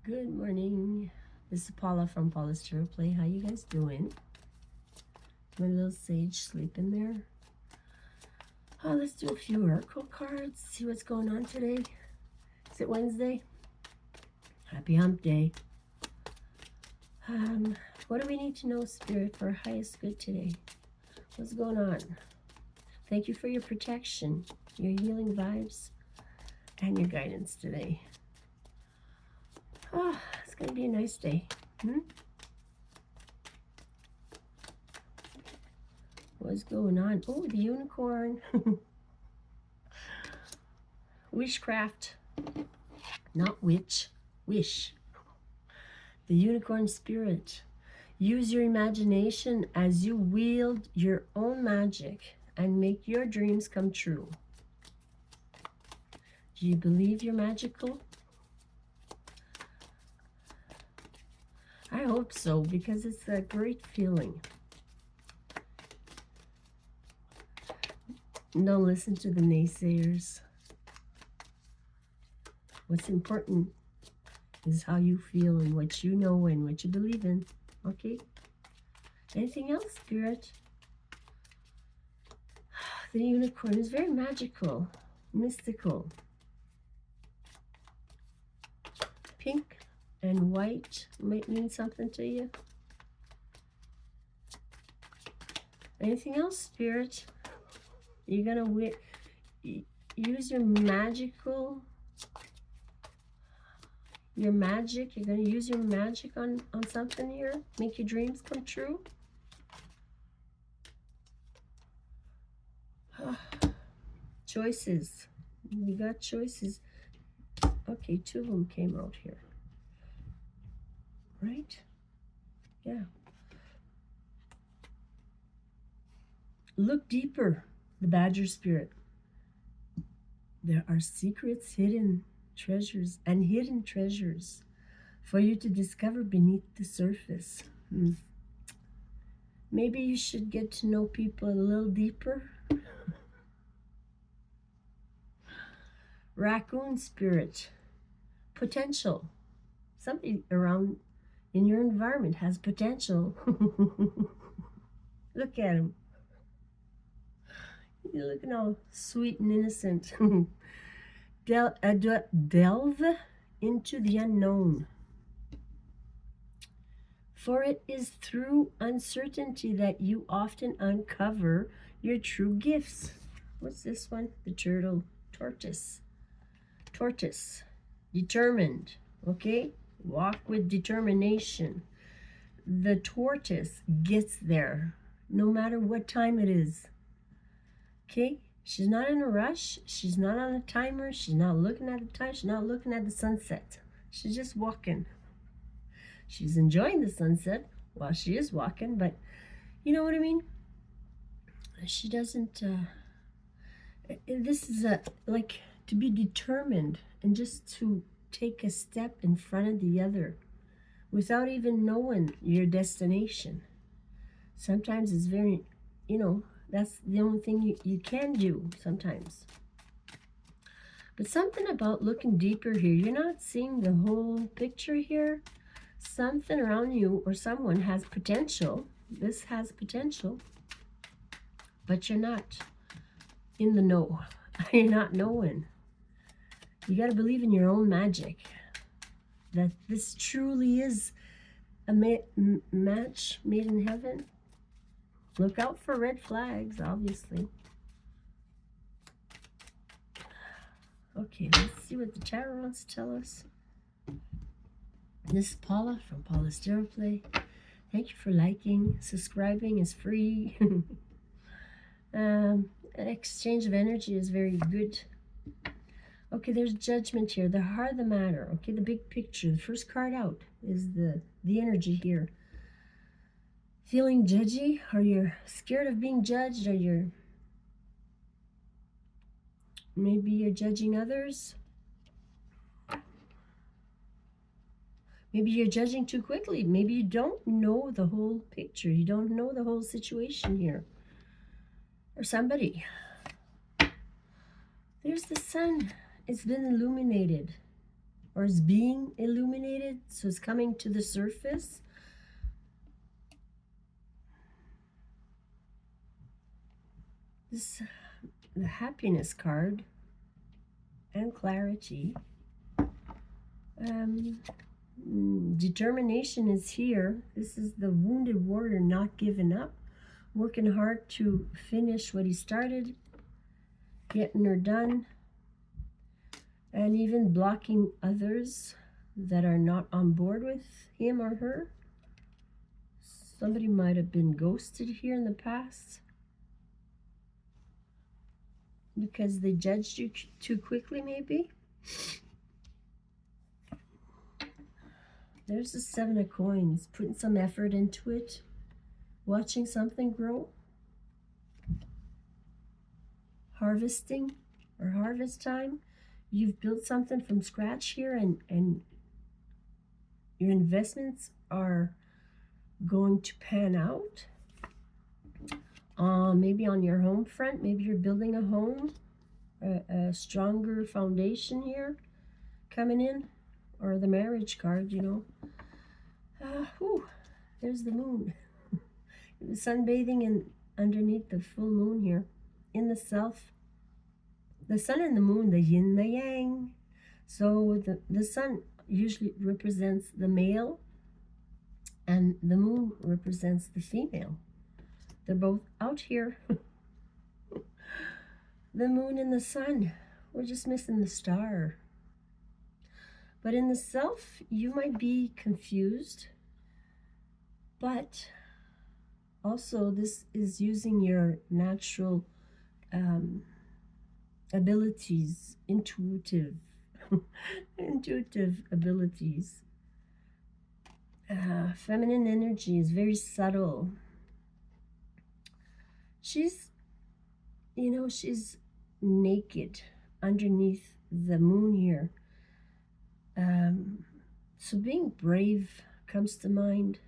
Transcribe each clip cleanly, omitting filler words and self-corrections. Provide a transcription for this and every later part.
Good morning. This is Paula from Paula's Tarot Play. How you guys doing? My little sage sleeping there. Oh, let's do a few oracle cards. See what's going on today. Is it Wednesday? Happy Hump Day. What do we need to know, Spirit, for our highest good today? What's going on? Thank you for your protection, your healing vibes, and your guidance today. Oh, it's going to be a nice day. What's going on? Oh, the unicorn. Wishcraft. Not witch. Wish. The unicorn spirit. Use your imagination as you wield your own magic and make your dreams come true. Do you believe you're magical? I hope so, because it's a great feeling. Don't listen to the naysayers. What's important is how you feel and what you know and what you believe in. Okay? Anything else, Spirit? The unicorn is very magical, mystical. Pink and white might mean something to you. Anything else, Spirit? You're gonna use your magic. You're gonna use your magic on something here. Make your dreams come true. Choices. You got choices. Okay, 2 of them came out here. Right? Yeah. Look deeper, the Badger Spirit. There are secrets, hidden treasures, and hidden treasures for you to discover beneath the surface. Maybe you should get to know people a little deeper. Raccoon Spirit. Potential. Somebody around in your environment has potential. Look at him. You're looking all sweet and innocent. Delve into the unknown. For it is through uncertainty that you often uncover your true gifts. What's this one? The turtle. Tortoise. Tortoise. Determined. Okay? Walk with determination. The tortoise gets there no matter what time it is. Okay? She's not in a rush. She's not on a timer. She's not looking at the time. She's not looking at the sunset. She's just walking. She's enjoying the sunset while she is walking, but you know what I mean? She doesn't, this is like to be determined and just to take a step in front of the other without even knowing your destination. Sometimes it's very, that's the only thing you can do sometimes. But something about looking deeper here, you're not seeing the whole picture here. Something around you or someone has potential. This has potential, but you're not in the know. You're not knowing. You got to believe in your own magic, that this truly is a match made in heaven. Look out for red flags, obviously. Okay, let's see what the tarot wants to tell us. This is Paula from Paula's Tarot Play. Thank you for liking. Subscribing is free. Exchange of energy is very good. Okay, there's judgment here. The heart of the matter. Okay, the big picture. The first card out is the energy here. Feeling judgy? Or you're scared of being judged? Or maybe you're judging others? Maybe you're judging too quickly. Maybe you don't know the whole picture. You don't know the whole situation here. Or somebody. There's the sun. It's been illuminated. or is being illuminated, so it's coming to the surface. This the happiness card and clarity. Determination is here. This is the wounded warrior not giving up, working hard to finish what he started, getting her done, and even blocking others that are not on board with him or her. Somebody might have been ghosted here in the past because they judged you too quickly, maybe. There's the 7 of coins, putting some effort into it, watching something grow, harvesting or harvest time. You've built something from scratch here, and your investments are going to pan out. Maybe on your home front, maybe you're building a home, a stronger foundation here coming in, or the marriage card, you know. There's the moon. Sunbathing in underneath the full moon here in the self. The sun and the moon, the yin, the yang. So the sun usually represents the male and the moon represents the female. They're both out here. The moon and the sun. We're just missing the star. But in the self, you might be confused. But also, this is using your natural abilities, intuitive abilities. Feminine energy is very subtle. She's naked underneath the moon here. So being brave comes to mind.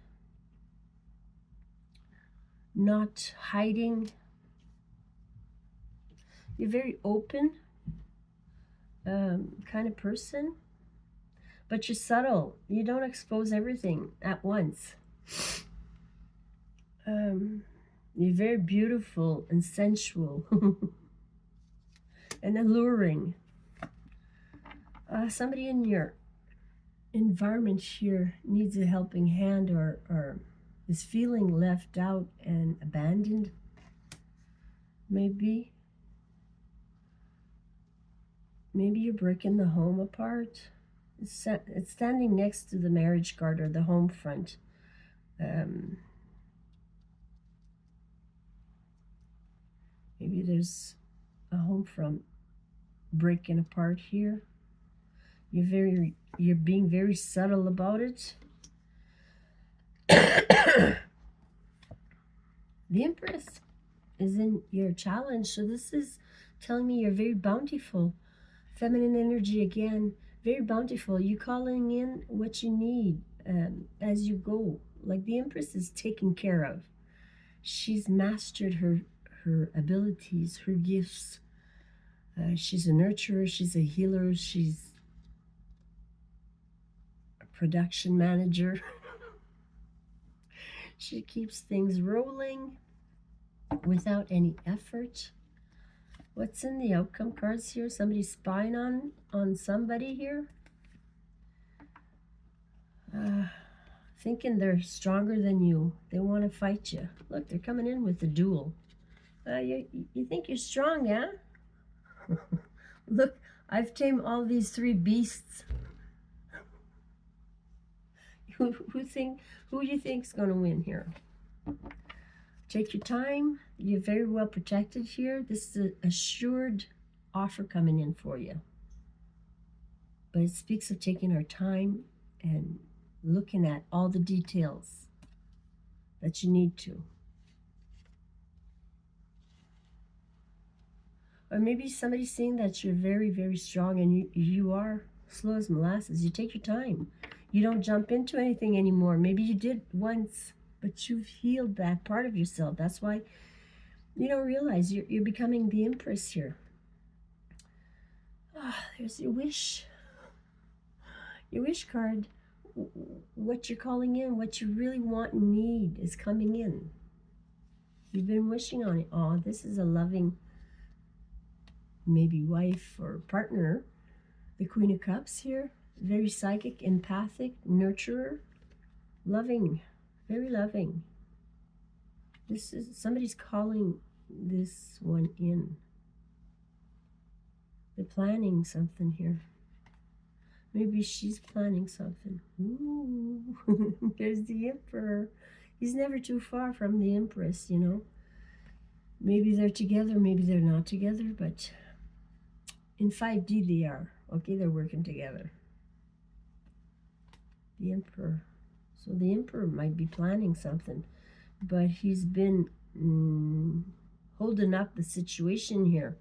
Not hiding. You're very open kind of person, but you're subtle. You don't expose everything at once. You're very beautiful and sensual and alluring. Somebody in your environment here needs a helping hand, or is feeling left out and abandoned, maybe. Maybe you're breaking the home apart. It's standing next to the marriage card or the home front. Maybe there's a home front breaking apart here. You're being very subtle about it. The Empress is in your challenge, so this is telling me you're very bountiful. Feminine energy again, very bountiful. You calling in what you need as you go. Like the Empress is taken care of. She's mastered her abilities, her gifts. She's a nurturer, she's a healer, she's a production manager. She keeps things rolling without any effort. What's in the outcome cards here? Somebody spying on somebody here. Thinking they're stronger than you. They want to fight you. Look, they're coming in with the duel. You think you're strong, yeah? Look, I've tamed all these 3 beasts. Who do you think's going to win here? Take your time. You're very well protected here. This is an assured offer coming in for you. But it speaks of taking our time and looking at all the details that you need to. Or maybe somebody's saying that you're very, very strong and you are slow as molasses. You take your time. You don't jump into anything anymore. Maybe you did once, but you've healed that part of yourself. That's why you don't realize you're becoming the Empress here. There's your wish. Your wish card, what you're calling in, what you really want and need is coming in. You've been wishing on it. Oh, this is a loving, maybe wife or partner. The Queen of Cups here, very psychic, empathic, nurturer, loving, very loving. This is, somebody's calling this one in. They're planning something here. Maybe she's planning something. Ooh, there's the Emperor. He's never too far from the Empress, you know. Maybe they're together, maybe they're not together, but in 5D they are. Okay, they're working together. The Emperor. So the Emperor might be planning something, but he's been holding up the situation here.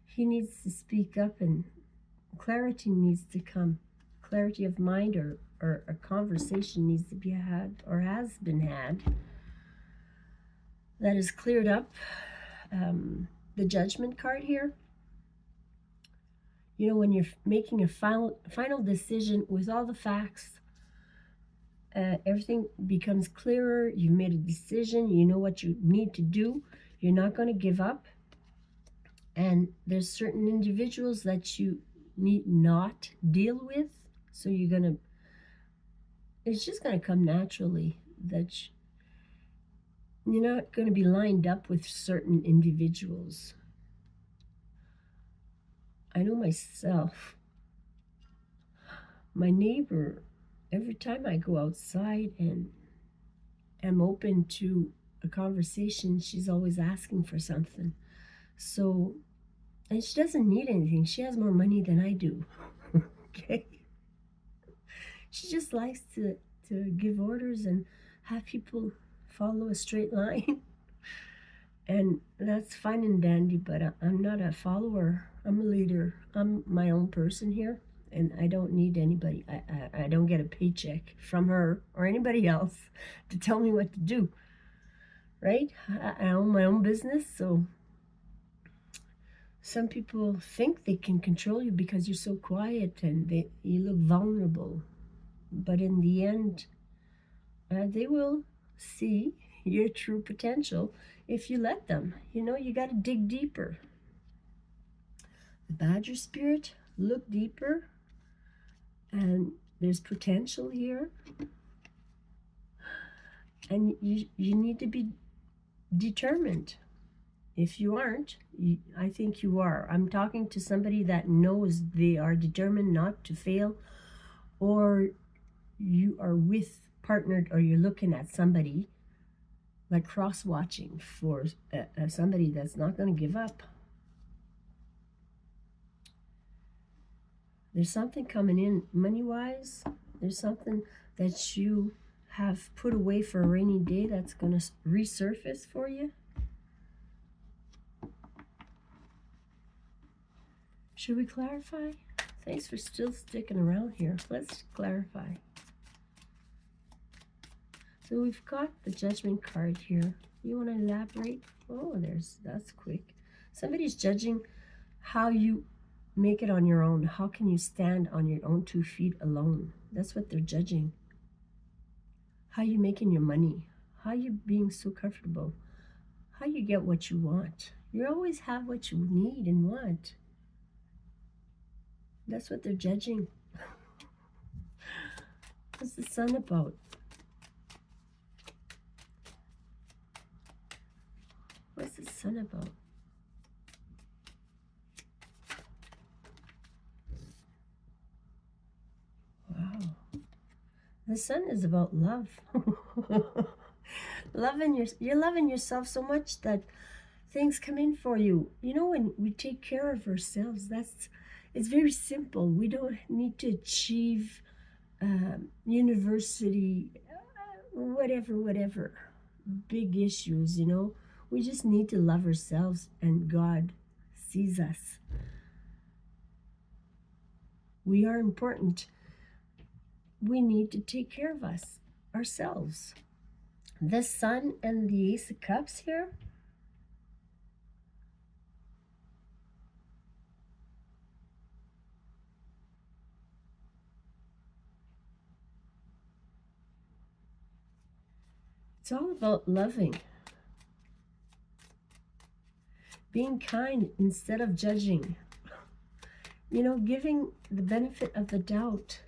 He needs to speak up, and clarity needs to come. Clarity of mind, or a conversation needs to be had, or has been had, that is cleared up. The Judgment card here. You know, when you're making a final decision with all the facts, everything becomes clearer. You've made a decision. You know what you need to do. You're not going to give up. And there's certain individuals that you need not deal with. So you're going to, it's just going to come naturally that you're not going to be lined up with certain individuals. I know myself. My neighbor, every time I go outside and am open to a conversation, she's always asking for something. So, and she doesn't need anything. She has more money than I do. Okay? She just likes to give orders and have people follow a straight line. And that's fine and dandy, but I'm not a follower. I'm a leader. I'm my own person here, and I don't need anybody. I don't get a paycheck from her or anybody else to tell me what to do, right? I own my own business, so some people think they can control you because you're so quiet and you look vulnerable. But in the end, they will see your true potential if you let them. You know, you got to dig deeper. The Badger spirit, look deeper, and there's potential here. And you need to be determined. If you aren't, I think you are. I'm talking to somebody that knows they are determined not to fail, or you are partnered, or you're looking at somebody, like cross-watching for somebody that's not going to give up. There's something coming in money-wise. There's something that you have put away for a rainy day that's going to resurface for you. Should we clarify? Thanks for still sticking around here. Let's clarify. So we've got the Judgment card here. You want to elaborate? Oh, that's quick. Somebody's judging how you make it on your own. How can you stand on your own 2 feet alone? That's what they're judging. How you making your money? How you being so comfortable? How you get what you want? You always have what you need and want. That's what they're judging. What's the Sun about? What's the Sun about? Wow. The Sun is about love. You're loving yourself so much that things come in for you. You know, when we take care of ourselves, it's very simple. We don't need to achieve university, whatever, big issues, you know. We just need to love ourselves, and God sees us. We are important. We need to take care of ourselves. The Sun and the Ace of Cups here. It's all about loving. Being kind instead of judging. You know, giving the benefit of the doubt.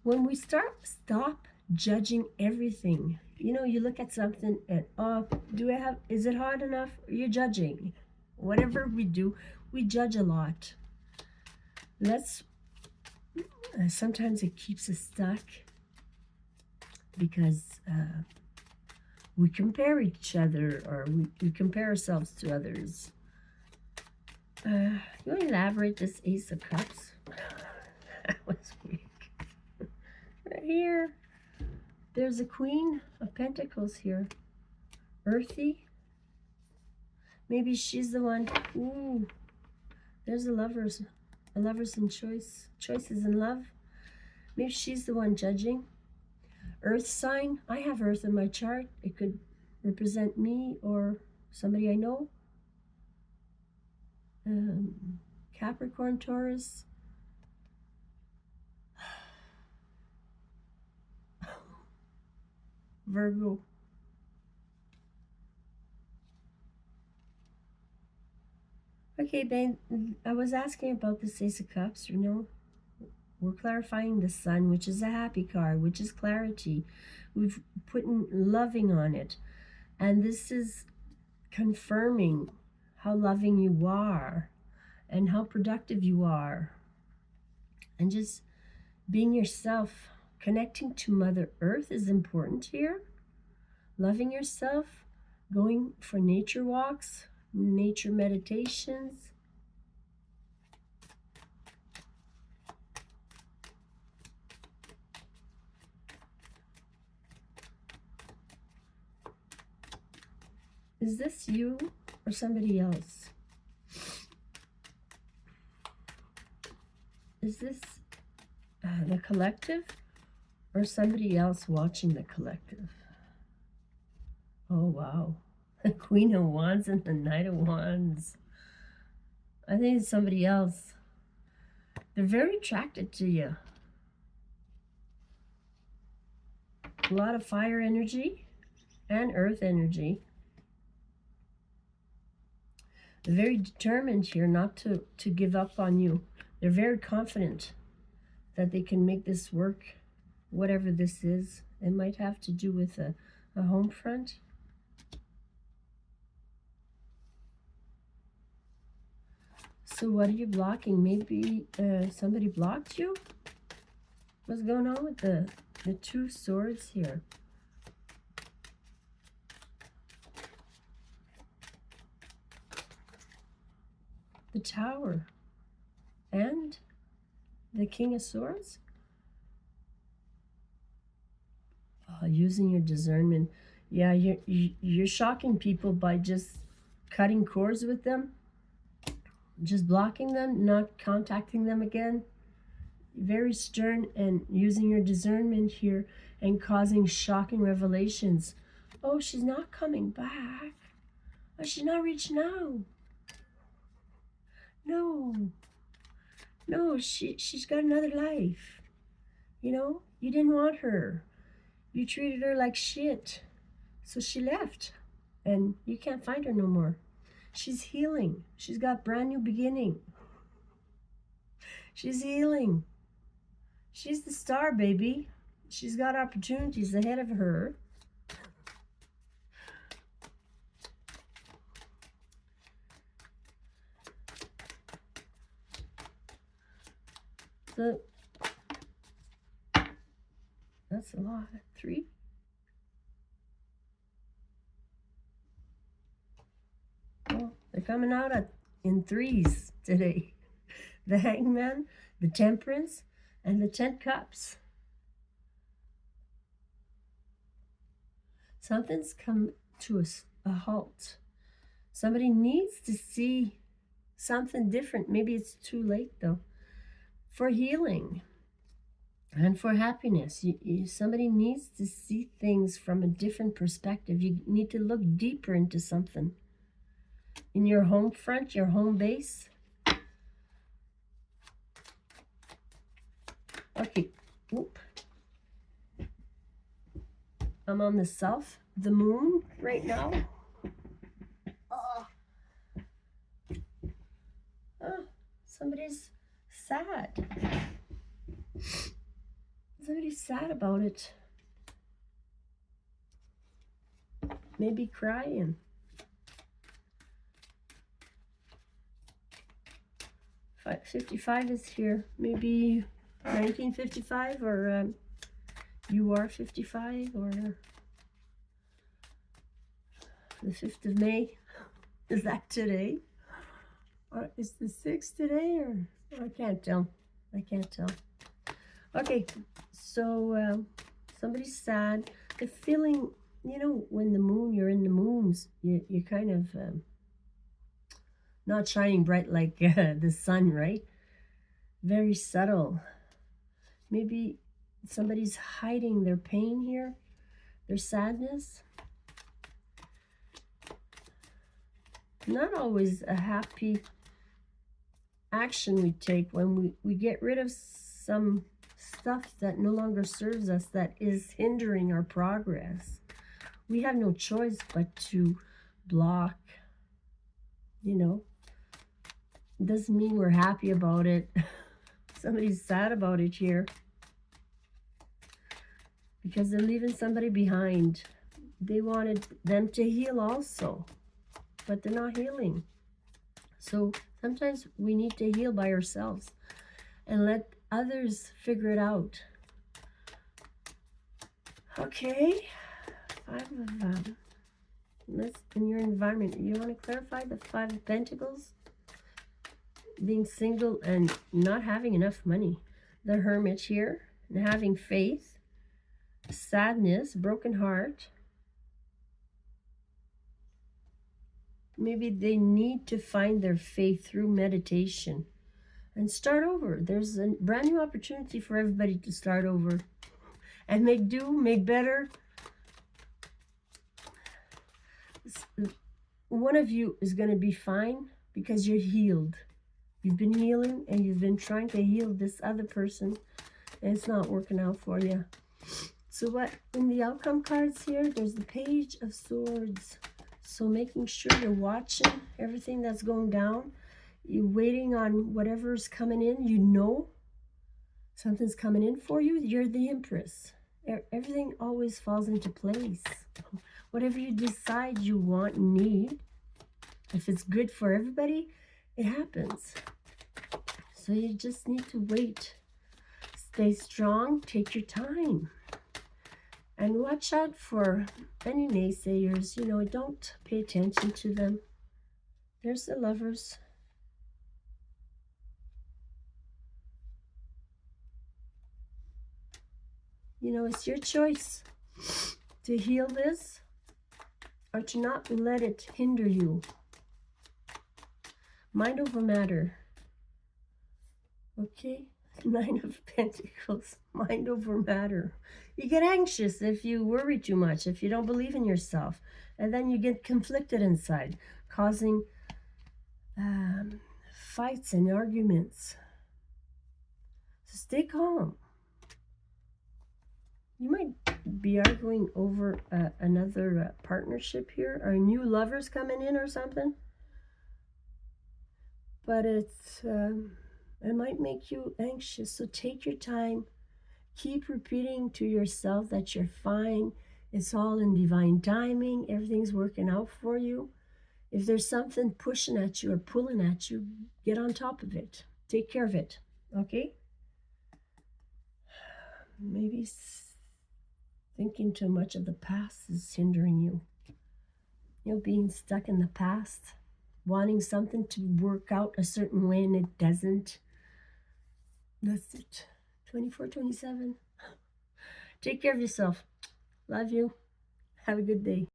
When we stop judging everything, you know, you look at something and, oh, is it hard enough? You're judging. Whatever we do, we judge a lot. Sometimes it keeps us stuck because we compare each other, or we compare ourselves to others. You want to elaborate this Ace of Cups? That was weak. Right here, there's a Queen of Pentacles here. Earthy. Maybe she's the one. Ooh, there's a lovers in choices in love. Maybe she's the one judging. Earth sign. I have Earth in my chart. It could represent me or somebody I know. Capricorn, Taurus. Virgo. Okay, Ben, I was asking about this Ace of Cups, you know. We're clarifying the Sun, which is a happy card, which is clarity. We've put loving on it. And this is confirming how loving you are and how productive you are. And just being yourself. Connecting to Mother Earth is important here. Loving yourself. Going for nature walks, nature meditations. Is this you or somebody else? Is this the collective or somebody else watching the collective? Oh, wow. The Queen of Wands and the Knight of Wands. I think it's somebody else. They're very attracted to you. A lot of fire energy and earth energy. They're very determined here not to give up on you. They're very confident that they can make this work, whatever this is. It might have to do with a home front. So what are you blocking? Maybe somebody blocked you? What's going on with the Two Swords here? The Tower and the King of Swords. Using your discernment. Yeah, you're shocking people by just cutting cords with them, just blocking them, not contacting them again. Very stern and using your discernment here and causing shocking revelations. Oh, she's not coming back. Oh, she's not reaching out. No, she's got another life. You know, you didn't want her. You treated her like shit. So she left. And you can't find her no more. She's healing. She's got brand new beginning. She's healing. She's the star, baby. She's got opportunities ahead of her. So that's a lot. 3. Well, they're coming out in 3s today. The Hangman, the Temperance, and the 10 Cups. Something's come to a halt. Somebody needs to see something different. Maybe it's too late, though. For healing and for happiness. Somebody needs to see things from a different perspective. You need to look deeper into something. In your home front, your home base. Okay. Oop. I'm on the south the moon right now. Somebody's sad. Somebody's sad about it. Maybe crying. Five 55 is here. Maybe 1955, or you are 55, or the 5th of May. Is that today? Or is the 6th today? Or I can't tell. I can't tell. Okay, so somebody's sad. The feeling, you know, when the moon, you're in the moons, you're kind of not shining bright like the sun, right? Very subtle. Maybe somebody's hiding their pain here, their sadness. Not always a happy action we take when we get rid of some stuff that no longer serves us, that is hindering our progress. We have no choice but to block, you know. It doesn't mean we're happy about it. Somebody's sad about it here because they're leaving somebody behind. They wanted them to heal also, but they're not healing. So sometimes we need to heal by ourselves and let others figure it out. Okay, 5 of let's, in your environment, you want to clarify the 5 of Pentacles? Being single and not having enough money. The Hermit here, and having faith, sadness, broken heart. Maybe they need to find their faith through meditation and start over. There's a brand new opportunity for everybody to start over and make do, make better. One of you is going to be fine because you're healed. You've been healing and you've been trying to heal this other person and it's not working out for you. So what, in the outcome cards here, there's the Page of Swords. So making sure you're watching everything that's going down. You're waiting on whatever's coming in. You know something's coming in for you. You're the Empress. Everything always falls into place. Whatever you decide you want and need, if it's good for everybody, it happens. So you just need to wait. Stay strong. Take your time. And watch out for any naysayers. You know, don't pay attention to them. There's the Lovers. You know, it's your choice to heal this or to not let it hinder you. Mind over matter. Okay? 9 of Pentacles. Mind over matter. You get anxious if you worry too much, if you don't believe in yourself. And then you get conflicted inside, causing fights and arguments. So stay calm. You might be arguing over another partnership here, or new lovers coming in or something. But it's it might make you anxious. So take your time. Keep repeating to yourself that you're fine. It's all in divine timing. Everything's working out for you. If there's something pushing at you or pulling at you, get on top of it. Take care of it. Okay? Maybe thinking too much of the past is hindering you. You know, being stuck in the past, wanting something to work out a certain way and it doesn't. That's it. 24, 27. Take care of yourself. Love you. Have a good day.